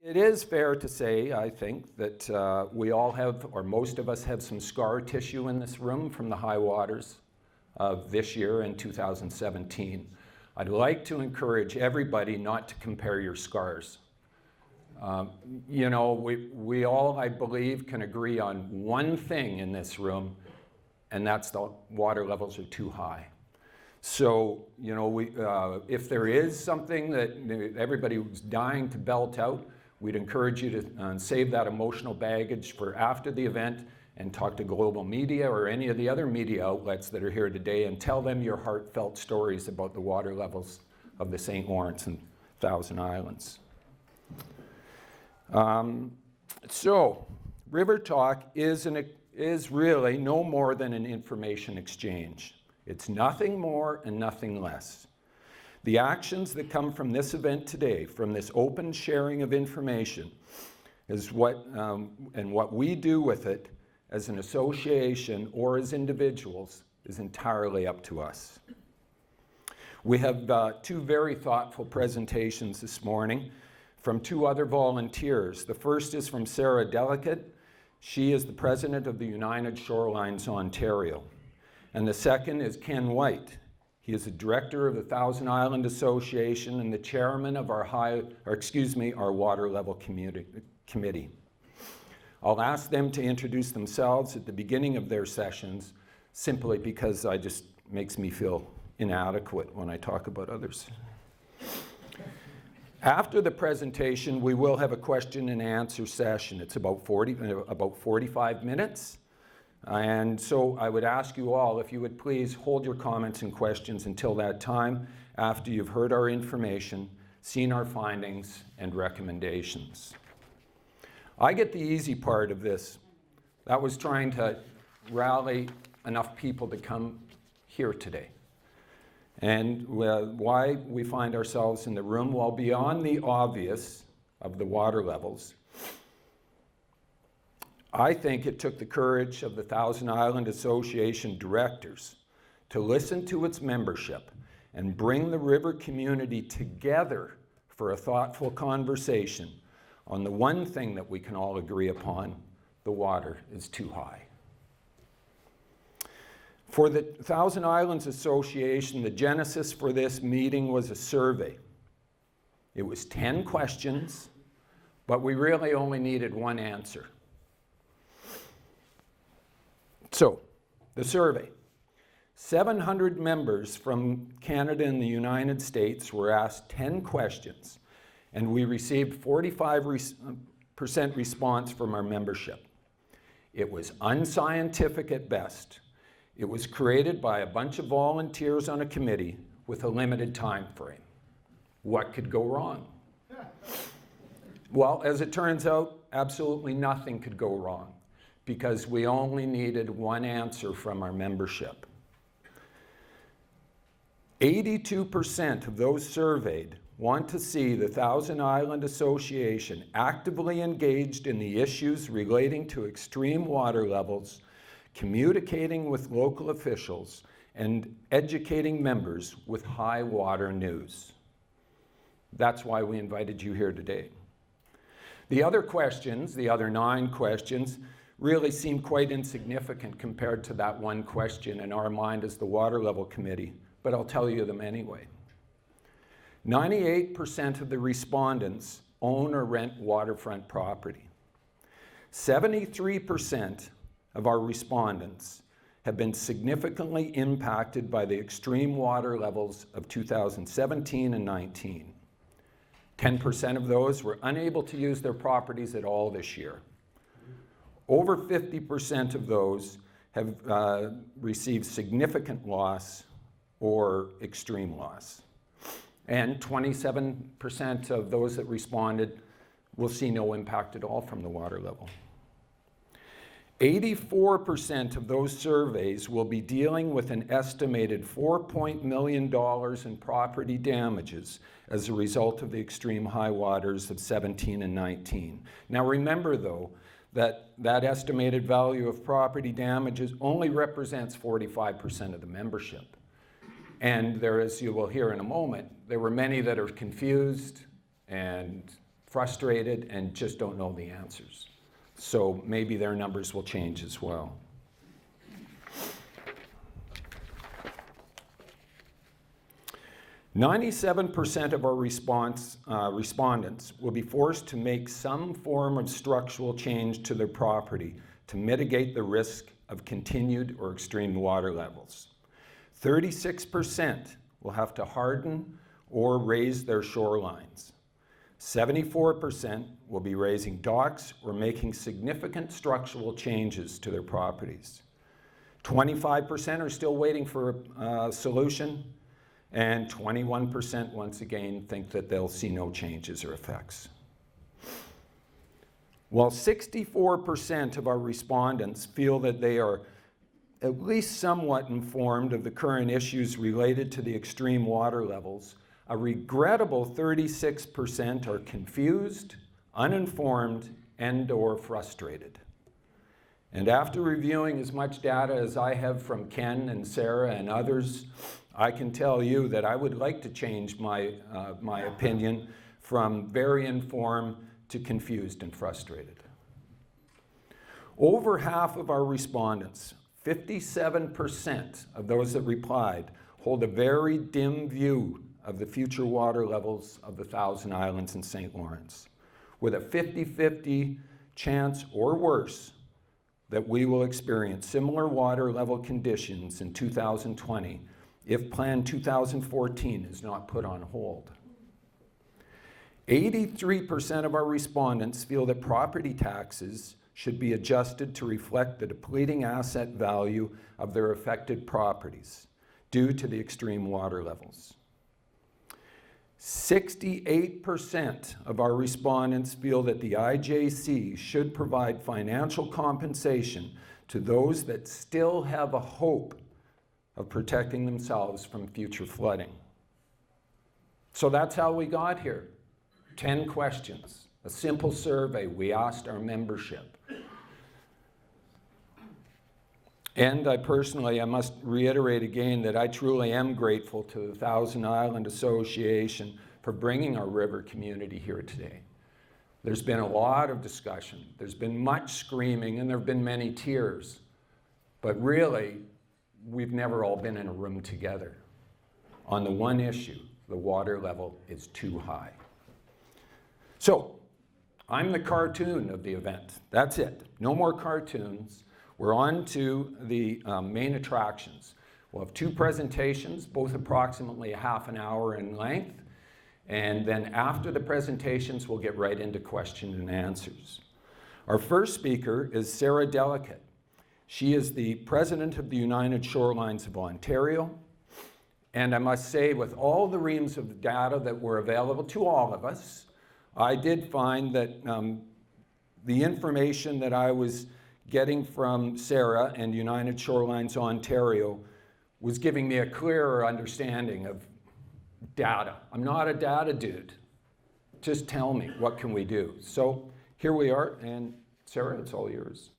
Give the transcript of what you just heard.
It is fair to say, I think, that we all have, or most of us have, some scar tissue in this room from the high waters of this year in 2017. I'd like to encourage everybody not to compare your scars. You know, we all, I believe, can agree on one thing in this room, and that's the water levels are too high. So, you know, if there is something that everybody was dying to belt out, we'd encourage you to save that emotional baggage for after the event and talk to global media or any of the other media outlets that are here today and tell them your heartfelt stories about the water levels of the St. Lawrence and Thousand Islands. So, River Talk is really no more than an information exchange. It's nothing more and nothing less. The actions that come from this event today, from this open sharing of information, is what we do with it as an association or as individuals is entirely up to us. We have two very thoughtful presentations this morning from two other volunteers. The first is from Sarah Delicate. She is the president of the United Shorelines Ontario. And the second is Ken White. He is the director of the Thousand Island Association and the chairman of our Water Level Committee. I'll ask them to introduce themselves at the beginning of their sessions, simply because it just makes me feel inadequate when I talk about others. After the presentation, we will have a question and answer session. It's about 45 minutes. And so I would ask you all, if you would please hold your comments and questions until that time, after you've heard our information, seen our findings and recommendations. I get the easy part of this. That was trying to rally enough people to come here today. And why we find ourselves in the room, well, beyond the obvious of the water levels, I think it took the courage of the Thousand Island Association directors to listen to its membership and bring the river community together for a thoughtful conversation on the one thing that we can all agree upon: the water is too high. For the Thousand Islands Association, the genesis for this meeting was a survey. It was 10 questions, but we really only needed one answer. So, the survey. 700 members from Canada and the United States were asked 10 questions, and we received 45% response from our membership. It was unscientific at best. It was created by a bunch of volunteers on a committee with a limited time frame. What could go wrong? Well, as it turns out, absolutely nothing could go wrong, because we only needed one answer from our membership. 82% of those surveyed want to see the Thousand Island Association actively engaged in the issues relating to extreme water levels, communicating with local officials, and educating members with high water news. That's why we invited you here today. The other questions, the other 9 questions, really seem quite insignificant compared to that one question in our mind as the Water Level Committee, but I'll tell you them anyway. 98% of the respondents own or rent waterfront property. 73% of our respondents have been significantly impacted by the extreme water levels of 2017 and 19. 10% of those were unable to use their properties at all this year. Over 50% of those have received significant loss or extreme loss. And 27% of those that responded will see no impact at all from the water level. 84% of those surveys will be dealing with an estimated $4 million in property damages as a result of the extreme high waters of 17 and 19. Now remember though, that estimated value of property damages only represents 45% of the membership. And there, as you will hear in a moment, there were many that are confused and frustrated and just don't know the answers. So maybe their numbers will change as well. "97% of our respondents will be forced to make some form of structural change to their property to mitigate the risk of continued or extreme water levels. 36% will have to harden or raise their shorelines. 74% will be raising docks or making significant structural changes to their properties. 25% are still waiting for a solution, and 21% once again think that they'll see no changes or effects. While 64% of our respondents feel that they are at least somewhat informed of the current issues related to the extreme water levels, a regrettable 36% are confused, uninformed, and/or frustrated. And after reviewing as much data as I have from Ken and Sarah and others, I can tell you that I would like to change my opinion from very informed to confused and frustrated. Over half of our respondents, 57% of those that replied, hold a very dim view of the future water levels of the Thousand Islands and St. Lawrence, with a 50-50 chance or worse that we will experience similar water level conditions in 2020 if Plan 2014 is not put on hold. 83% of our respondents feel that property taxes should be adjusted to reflect the depleting asset value of their affected properties due to the extreme water levels. 68% of our respondents feel that the IJC should provide financial compensation to those that still have a hope of protecting themselves from future flooding. So that's how we got here. 10 questions, a simple survey we asked our membership. And I must reiterate again that I truly am grateful to the Thousand Island Association for bringing our river community here today. There's been a lot of discussion, there's been much screaming, and there have been many tears. But really, we've never all been in a room together on the one issue: the water level is too high. So, I'm the cartoon of the event. That's it. No more cartoons. We're on to the main attractions. We'll have 2 presentations, both approximately a half an hour in length. And then after the presentations, we'll get right into questions and answers. Our first speaker is Sarah Delicate. She is the president of the United Shorelines of Ontario. And I must say, with all the reams of data that were available to all of us, I did find that the information that I was getting from Sarah and United Shorelines Ontario was giving me a clearer understanding of data. I'm not a data dude. Just tell me, what can we do? So here we are, and Sarah, it's all yours.